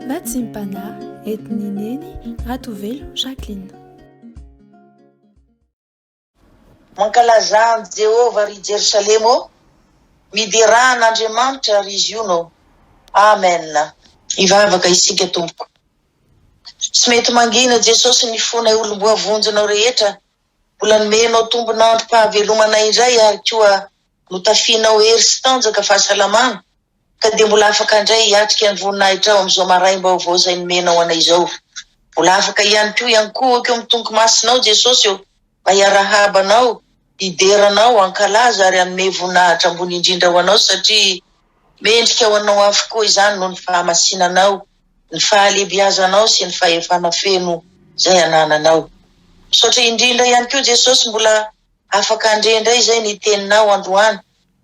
Vatsimpana etnineny Ratovelo Jacqueline. Mankalazany Jehova ry Jerusalemo, midiran'Andriamanitra ry Ziono. Amen. Ivavaka isika Tompoko. Tsy mety mangina Jesosy ny fonay olom-boa vonjinao rehetra, mbola nomenao tombonandro fahavelomanay indray ary koa notafianao hery sy tanjaka fahasalamana, ka dia mbola afaka indray hiatrika ny voninahitra ao amin'izao maraim-baovao izay nomenao anay izao. Mbola afaka ihany koa iankohako eo amin'ny tongo masinao Jesosy eo, mba hiarahabanao, hideranao, ankalaza ary hanome voninahitra ambony indrindra ho anao, satria mendrika ho anao avokoa izany noho ny fahamasinanao, ny fahalebiazanao sy ny fahefana feno izay anananao. Misaotra indrindra ihany koa Jesosy mbola afaka andrendray izay ny teninao androany,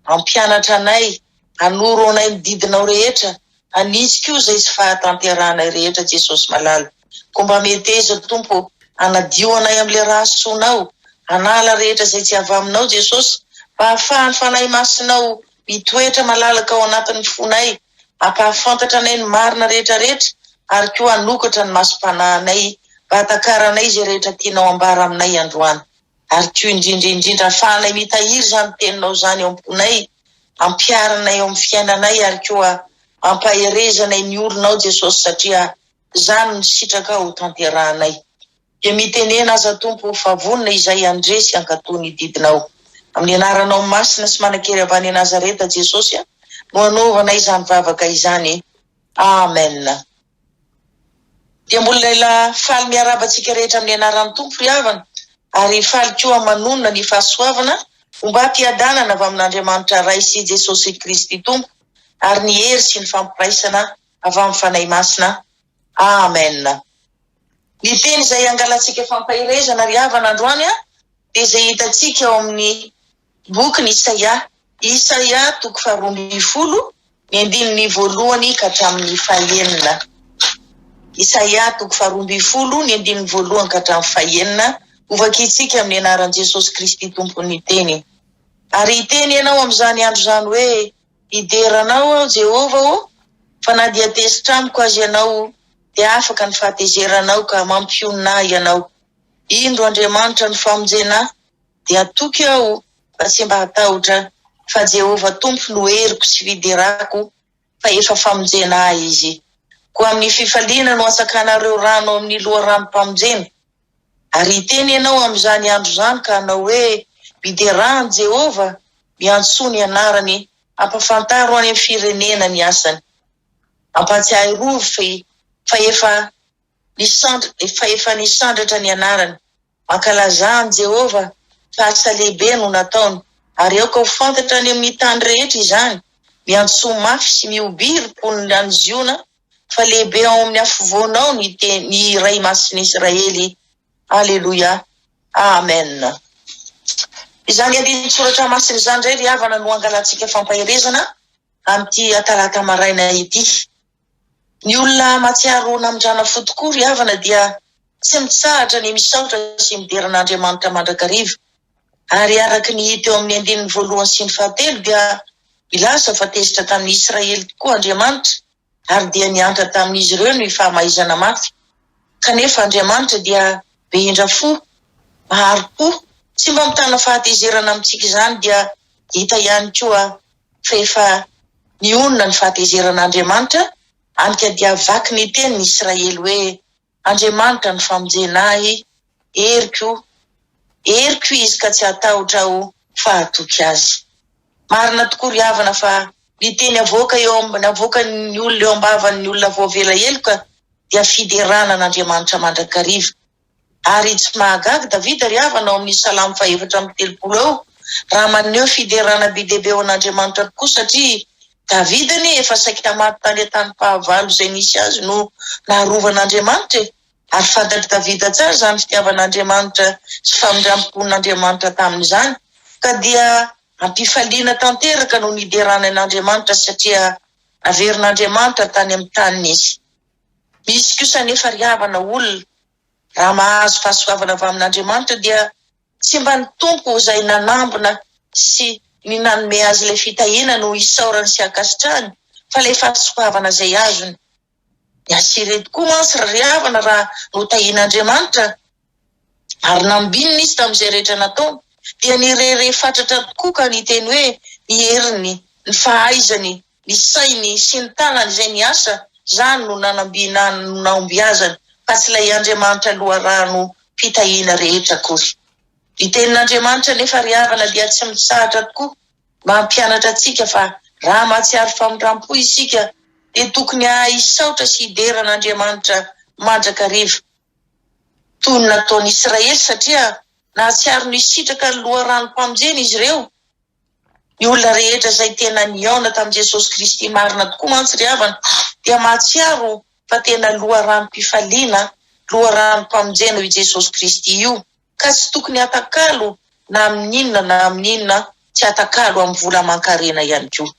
ampianatra anay, hanoro anay ny didinao rehetra, anisy koa izay tsy fahatanteranay rehetra Jesosy malala. Koa mba meteza Tompo, anadio anay amin'ile raha soanao, anala rehetra izay tsy avy aminao Jesosy, mba ahafahany fanahy masinao mitoetra malalaka ao anatin'ny fonay, ampahafantatra anay ny marina rehetrarehetra, ary koa hanokatra ny masom-panahinay, mba hatakaranay izay rehetra tianao ambara aminay androany. Ary koa indrindra ahafahanay mitahiry izany teninao izany eo am-ponay, ampiaranay eo amin'ny fiainanay, ary koa ampaherezanay ny olonao Jesosy, satria izany ny sitraka ho tanterahanay. Dia mitenena aza Tompo fa vonona izay andresy ankatony didinao. Amin'ny anaranao masina sy manan-kery avy any Nazareta Jesosy, no anaovanay izany vavaka izany. Amen. Dia mbola faly miarabantsika rehetra amin'ny anaran'ny Tompo ry havana, ary faly koa manonona ny fahasoavana mba hampiadanana avy amin'Andriamanitra Ray sy Jesosy Kristy Tompo, ary ny hery sy ny fampiraisana avy amin'ny fanahy masina. Amen. Ny teny izay angalantsika fampahirezana ry havana androany dia izay hitantsika ao amin'ny boky ny Isaia toko 12, ny andininy voalohany ka hatramin'ny fahaenina. Isaia toko 12, ny andininy voalohany ka hatramin'ny fahaenina, ovakitsika amin'ny anaran'i Jesosy Kristy Tompony teny. Ary iteny ianao amin'izany andro izany hoe, hideranao aho Jehova o, fa na dia tezitra amiko azy ianao, dia afaka ny fahatezeranao ka mampionina ianao. Indro Andriamanitra ny famonjena, dia atoky aho fa tsy mba hatahotra, fa Jehova Tompo no heriko sy fiderako, fa efa famonjena izy. Koa amin'ny fifaliana no atsakanareo rano amin'ny loha ranom-pamonjena. Ary iteny ianao amin'izany andro izany ka hanao hoe, miderany Jehova, miantso ny anarany, ampafantaro any amin'ny firenena ny asany. Ampatsiahy rovy fa efa nisandratra ny anarany. Mankalazany Jehova, fa asa lehibe no nataony, ary aoka ho fantatra any amin'ny tany rehetra izany, miantso mafy sy miobiry poniny any Ziona, fa lehibe ao amin'ny afovoanao ny Ray Masin'Israely. Alleluia. Amen. Izany andiny soratra masina izany indray ry havana no angalantsika fampahirezana amin'ity talata maraina ity. Ny olona matsiaro namindrana fo tokoa ry havana dia tsy mitsahatra ny misaotra sy mideran'Andriamanitra mandrakariva. Ary araka ny hita eo amin'ny andininy voalohany sy ny fahatelo dia milaza fa tezitra tamin'ny Israely tokoa Andriamanitra, ary dia niantra tamin'izy ireo ny fahamaizana mafy. Kanefa Andriamanitra dia be indra-fo, maharo-po, tsy mba mitana fahatezerana amintsika izany, dia hita ihany koa fa efa nionona ny fahatezeran'Andriamanitra, anika dia vaky ny tenin'ny Israely hoe, Andriamanitra ny famonjenahy, heriko izy ka tsy hatahotra aho fahatoky azy. Marina tokoa ry havana fa ny teny avoaka ny olona eo ambavan'ny olona voavela heloka dia fideranan'Andriamanitra mandrakariva. Ary tsy mahagaga Davida ry havana ao amin'ny Salamo 4:3 eo, raha maneho fiderana be dehibe ao an'Andriamanitra tokoa, satria Davida efa saika tamaty tany an-tany fahavalo izay nisy azy no naharovan'Andriamanitra, ary fantatry Davida tsara izany fitiavan'Andriamanitra sy famindrampon'Andriamanitra tamin'izany, ka dia ampifaliana tanteraka no nideranan'Andriamanitra, satria averin'Andriamanitra tany amin'ny taniny izy. Misy kosa nefa ry havana olona raha mahazo fahasoavana avy amin'Andriamanitra dia tsy mba ny Tompo izay nanambona sy ny nanome azy ilay fitahiana no isaorany sy ankasitrahany, fa ilay fahasoavana izay azony. Niasiry tokoa mantsy riavana raha notahian'Andriamanitra ary nambinina izy tamin'izay rehetra nataony dia nirere fatratra tokoa ka niteny hoe ny heriny, ny fahaizany, ny sainy sy ny tanany izay niasa zany no nanambiana no naombiazany fa tsy ilay Andriamanitra loharano fitahiana rehetra akory. Ny tenin'Andriamanitra nefa riavana dia tsy misahatra tokoa mampianatra atsika fa raha mahatsiaro famindrampo isika dia tokony hisaotra sy hideran'Andriamanitra mandrakariva toy ny nataon'ny Israely satria nahatsiaro nisitraka ny loharanom-pamonjena izy ireo. Ny olona rehetra izay tena niaona tamin'i Jesosy Kristy marina tokoa mantsy riavana dia mahatsiaro fa tena loharanom-pifaliana, loharanom-pamonjena i Jesosy Kristy io ka tsy tokony hatakalo na amin'inona na amin'inona, tsy hatakalo amin'ny vola aman-karena ihany koa.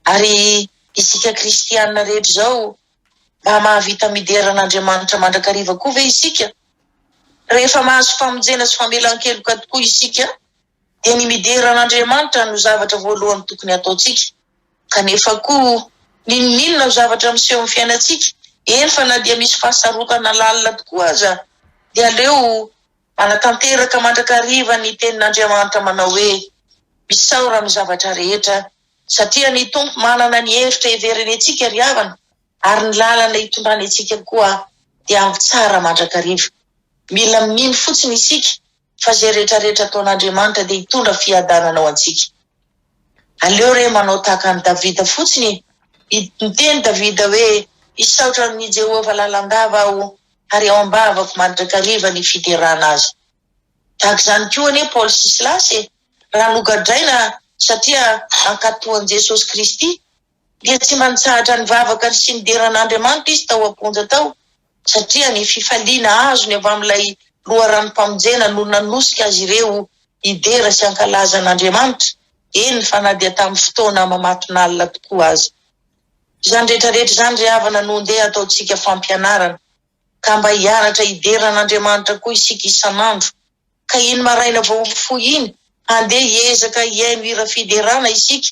Ary isika kristianina rehetra izao mba mahavita mideran'Andriamanitra mandrakariva koa ve isika? Rehefa mahazo famonjena sy famelan-keloka tokoa isika dia ny mideran'Andriamanitra no zavatra voalohany tokony ataontsika. Kanefa koa ninona no zavatra miseho amin'ny fiainantsika? Eny fa na dia misy fahasarotana lalina tokoa aza dia aleo manatanteraka mandrakariva ny tenin'Andriamanitra manao hoe misaora amin'ny zavatra rehetra satria ny Tompo manana ny hevitra heveriny antsika riavana ary ny lalana hitondrany antsika koa dia amin'ny tsara mandrakariva. Mila mino fotsiny isika fa izay rehetrarehetra ataon'Andriamanitra dia hitondra fiadanana ao antsika. Aleo re manao tahaka ny Davida fotsiny, niteny Davida hoe hisaotra amin'ny Jehovah lalandava aho ary ao ambavako mandrakariva ny fiderana azy. Tahaka izany koa anie Paoly sy Silasy raha nogadraina satria ankatoan'i Jesosy Kristy dia tsy mantsahatra ny vavaka sy ny deran'Andriamanitra izy tao am-ponja tao satria ny fifaliana azony avy amin'ilay loharanom-pamonjena no nanosika azy ireo hidera sy hankalazan'Andriamanitra. Eny fa na dia tamin'ny fotoana mamatonalina tokoa azy. Izany rehetrarehetra izany riavana no ndeha ataontsika fampianarana ka mba hianatra hideran'Andriamanitra koa isika isan'andro. Ka iny maraina vao mifoy iny andeha hiezaka hiaino hira fiderana isika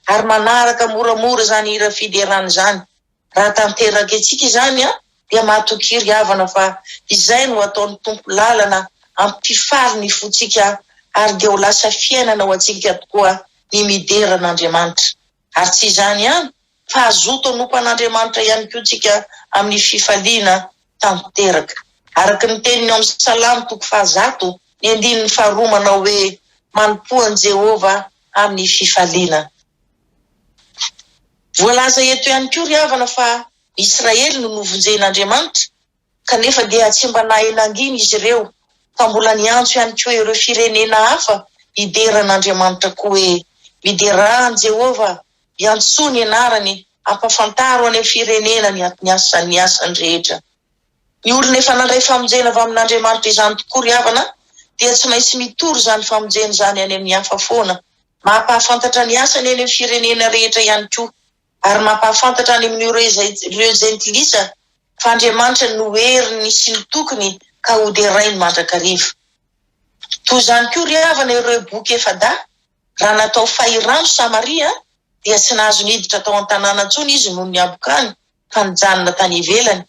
ary manaraka moramora zany hira fiderana zany. Raha tanteraka antsika izany dia mahatoky riavana fa izay no ataon'ny Tompo lalana ampifaly ny fotsika ary dia ho lasa fiainana ao antsika tokoa ny mideran'Andriamanitra. Ary tsy izany ihany fa azoto anompo an'Andriamanitra ihany koa tsika amin'ny fifaliana tanteraka. Araka ny teniny ao amin'ny Salamo 100:1 manao hoe manompoan Jehova amin'ny fifaliana. Voalaza eto ihany koa riavana fa Israely no novonjen'Andriamanitra kanefa dia tsy mba nahenangina izy ireo fa mbola niantso ihany koa ireo firenena hafa hideran'Andriamanitra koa hoe miderahan Jehova, iantsoa ny anarany, ampafantaro any amin'ny firenena ny asany rehetra. Ny olona efa nandray famonjena avy amin'Andriamanitra izany tokoa riavana dia tsy maintsy mitory izany famonjena izany any amin'ny hafa foana. Mampahafantatra ny asany any amin'ny firenena rehetra ihany koa ary mampahafantatra any amin'ireo jentilisa fa Andriamanitra no heriny sy ny tokony ka hoderainy mandrakariva. Toy izany koa riavana ireo boky efa-da raha natao fahirano Samaria dia tsy nahazo niditra tao an-tanàna intsony izy noho ny abokany fa nijanona tany ivelany.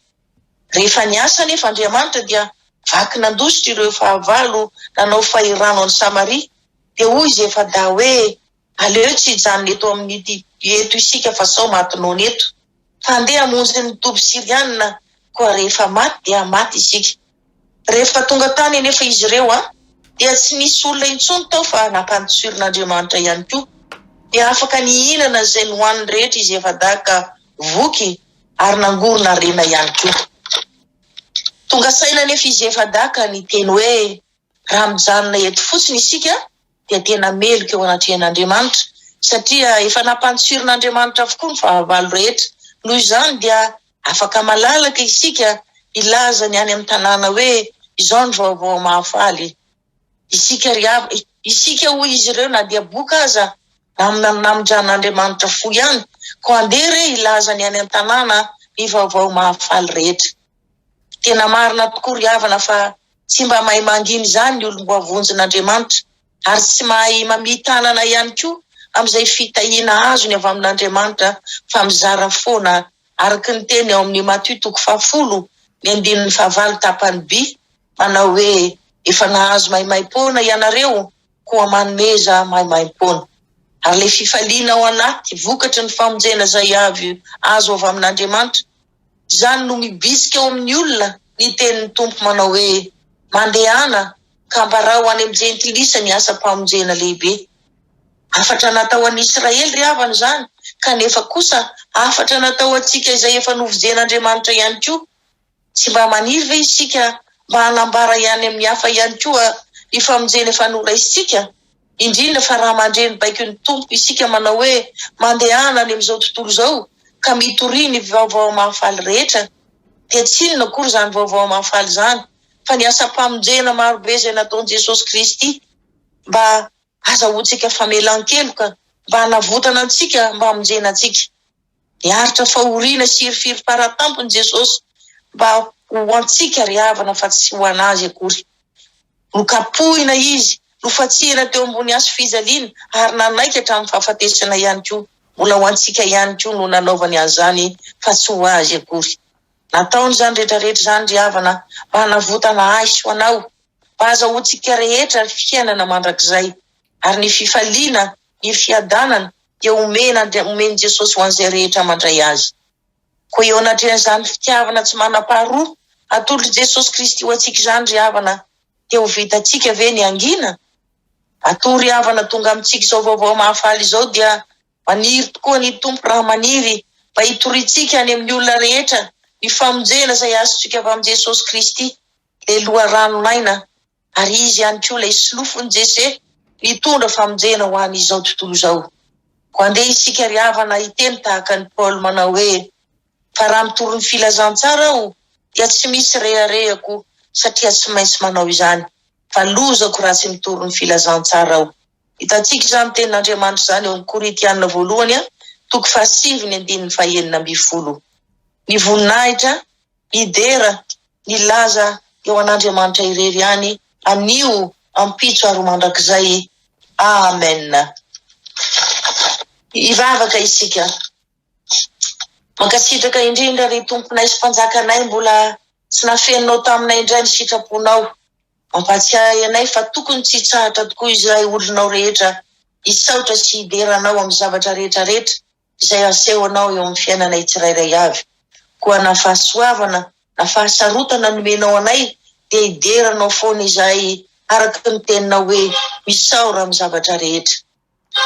Rehefa niasa nefa Andriamanitra dia vaky nandositra ireo fahavalo nanao fahirano any Samaria dia hoy izy efa-da hoe aleo tsy hijanona eto amin'ny eto isika fa sao matinoana eto fa andeha hamonjy ny toby Sirianina koa rehefa maty dia maty isika. Rehefa tonga tany nefa izy ireo dia tsy nisy olona intsony tao fa nampanotsiron'Andriamanitra ihany koa dia afaka nihinana izay nohaniny rehetra izy efa-da ka voky ary nangorona rena ihany koa. Tonga saina nefa izy efa-da ka niteny hoe raha mijanona eto fotsiny isika dia tena meloka eo anatrehan'Andriamanitra satria efa nampanotsiron'Andriamanitra avokoa ny fahavalo rehetra. Noho izany dia afaka malalaka isika ilaza ny any amin'ny tanàna hoe izao ny vaovao mahafaly. Isika hoy izy ireo na dia boka aza namindran'Andriamanitra fo ihany ko andeha re ilaza ny any amin'ny tanàna ny vaovao mahafaly rehetra. Tena marina tokoa riavana fa tsy mba mahay manginy izany ny olom-boavonjin'Andriamanitra ary tsy mahay mamitanana ihany koa amin'izay fitahiana azony avy amin'Andriamanitra fa mizara foana Araka ny teny ao amin'ny Matthieu 10:15 manao hoe efa nahazo maimaimpona ianareo koa manomeza maimaimpona. Ary le fifaliana ao anaty vokatry ny famonjena izay avy azo avy amin'Andriamanitra, izany no mibisika ao amin'ny olona ny tenin'ny Tompo manao hoe mandehana ka mbarao any amin'ny jentilisa ny asa-pamonjena lehibe. Afatra natao an'i Israely ry havana izany, kanefa kosa afatra natao antsika izay efa novijen'Andriamanitra ihany koa. Tsy mba maniry ve isika mba hanambara ihany amin'ny hafa ihany koa ny famonjena efa noraisitsika? Indrindra fa raha mandreny baiky ny Tompo isika manao hoe mandehana any amin'izao tontolo izao ka mitory ny vaovao mahafaly rehetra, dia tsy inona kory izany vaovao mahafaly izany fa ny asa-pamonjena marobe izay nataon'i Jesosy Kristy mba azahoantsika famelan-keloka, mba hanavotana antsika, mba hamonjena antsika. Niaritra fahoriana sy firim-paratampony Jesosy mba ho antsika ry havana fa tsy ho anazy akory. Nokapohina izy, nofatsihana teo ambony hazo fijaliana ary nanaiky hatramin'ny fahafatesana ihany koa. Mbola ho antsika ihany koa no nanaovany an'izany fa tsy ho azy akory. Nataony izany rehetrarehetra izany ry havana mba hanavotana ahy sy ho anao, mba azahoantsika rehetra fiainana mandrakizay. Ary ny fifaliana, ny fiadanana dia omeny Jesosy ho an'izay rehetra mandray azy. Koa eo anatrehan'izany fitiavana tsy manam-paharoa atolotry Jesosy Kristy ho antsika izany ry havana, dia ho vitantsika ve ny angina? Atoa ry havana tonga amintsika izao vaovao mahafaly izao dia maniry tokoa ny Tompo raha maniry mba hitoritsika any amin'ny olona rehetra ny famonjena izay azontsika avy amin'i Jesosy Kristy, le loharanon-aina, ary izy ihany koa ilay solofony Jese nitondra famonjena ho an'izao tontolo izao. Koa andeha isika ry havana hiteny tahaka ny Paoly manao hoe fa raha mitoro ny filazantsara aho dia tsy misy reharehako satria tsy maintsy manao izany, fa lozako raha tsy mitoro ny filazantsara aho. Hitantsika izany tenin'Andriamanitra izany eo amin'ny Korintianina 1:5-9. Ny voninahitra, ny dera, ny laza eo an'Andriamanitra irery ihany, anio ampitso ary mandrakizay. Amen. Ivavaka isika. Mankasitraka indrindra ry Tomponay sy Mpanjakanay mbola tsy nafeninao taminay indray ny sitraponao. Mampatsiahy anay fa tokony tsy hitsahatra tokoa izay olonao rehetra hisaotra sy hideranao amin'ny zavatra rehetrarehetra izay asehonao eo amin'ny fiainanay tsirairay avy. Koa na fahasoavana, na fahasarotana nomenao anay dia hideranao foana izay araka ny teninao hoe misaora amin'ny zavatra rehetra.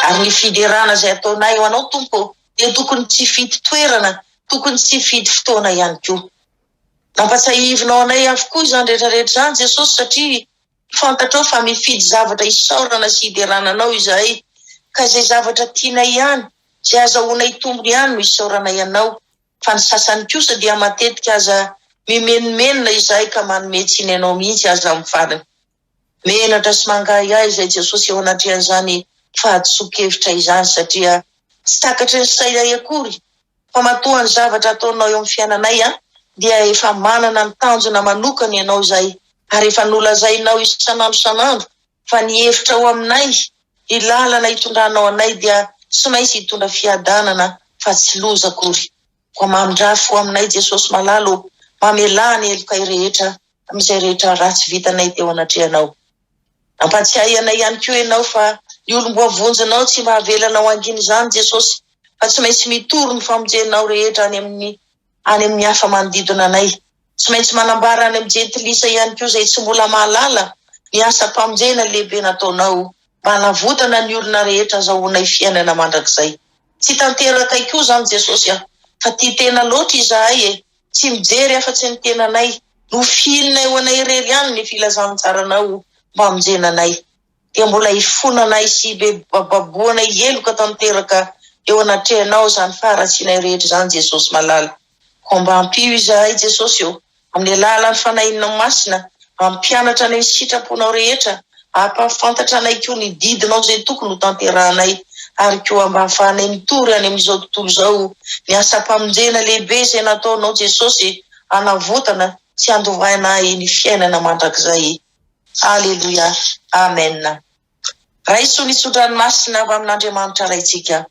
Ary ny fiderana izay ataonay eo anao Tompo dia tokony tsy fidy toerana, tokony tsy fidy fotoana ihany koa. Nampatsiahivinao anay avokoa izany rehetrarehetra izany Jesosy satria fantatrao fa mifidy zavatra hisaorana sy hiderananao izahay, ka izay zavatra tianay ihany, izay azahoanay tombony ihany no hisaoranay anao. Fa ny sasany kosa dia matetika aza mimenomenona izahay ka manome tsiny anao mihitsy aza amin'ny farany. Menatra sy mangahy ahy izay Jesosy eo anatrehan'izany fahadiso-kevitra izany satria tsy takatry ny sainay akory, fa matoa ny zavatra ataonao eo amin'ny fiainanay dia efa manana ny tanjona manokana ianao izay, ary efa nolazainao isanandro fa ny hevitra ao aminay, ny lalana hitondranao anay dia tsy maintsy hitondra fiadanana fa tsy loza akory. Koa mamindrafo aminay Jesosy malalo, mamela ny elokay rehetra amin'izay rehetra ratsy vitanay teo anatrehanao. Nampatsiahy anay ihany koa ianao fa ny olom-boavonjinao tsy mahavelanao anginy izany Jesosy, fa tsy maintsy mitoro ny famonjenao rehetra any amin'ny hafa manodidina anay. Tsy maintsy manambara any amin'ny jentilisa ihany koa izay tsy mbola mahalala ny asa-pamonjena lehibe nataonao mba hanavotana ny olona rehetra azahoanay fiainana mandrakizay. Tsy tanteraka koa izany Jesosy fa tia tena loatra izahay tsy mijery afa-tsy ny tenanay, no filinay ho anay irery ihany ny filazantsaranao mba hamonjenanay. Dia mbola hifonanay sy baboanay eloka tanteraka eo anatrehanao izany faharatsianay rehetra izany Jesosy malala. Ko mba hampio izahay Jesosy eo amin'ny alalan'ny fanahinana masina, mampianatra ny sitraponao rehetra, hampafantatra anay koa ny didinao izay tokony ho tanterahanay, ary koa mba hahafahanay mitory any amin'izao tontolo izao ny asa-pamonjena lehibe izay nataonao Jesosy hanavotana sy handovainay ny fiainana mandrakizay. Aleluia. Amen. Raiso ny tsodranomasina avy amin'Andriamanitra raitsika.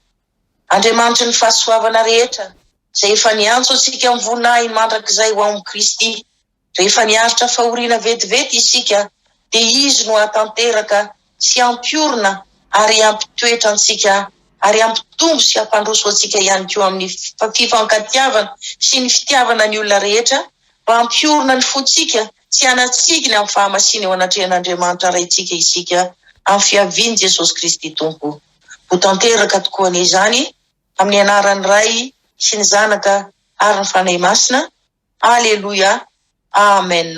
Andriamanitra ny fahasoavana rehetra, zay efa niantso antsika mivonay mandrakizay ho amin'ny Kristy. Rehefa niaritra fahoriana vetivety isika, dia izy no hatanteraka sy ampiorina ary ampitoetra antsika ary ampitombo sy hampandroso antsika ihany koa amin'ny fifankatiavana sy ny fitiavana ny olona rehetra, mba ampiorina ny fotsika sy hanatsikiny amin'ny fahamasina eo anatrehan'Andriamanitra raitsika isika amin'ny fiaviany Jesosy Kristy Tompo. Ho tanteraka tokoa an'izany amin'ny anaran'ny Ray sy ny Zanaka ary ny Fanahy Masina. Aleluia. Amen.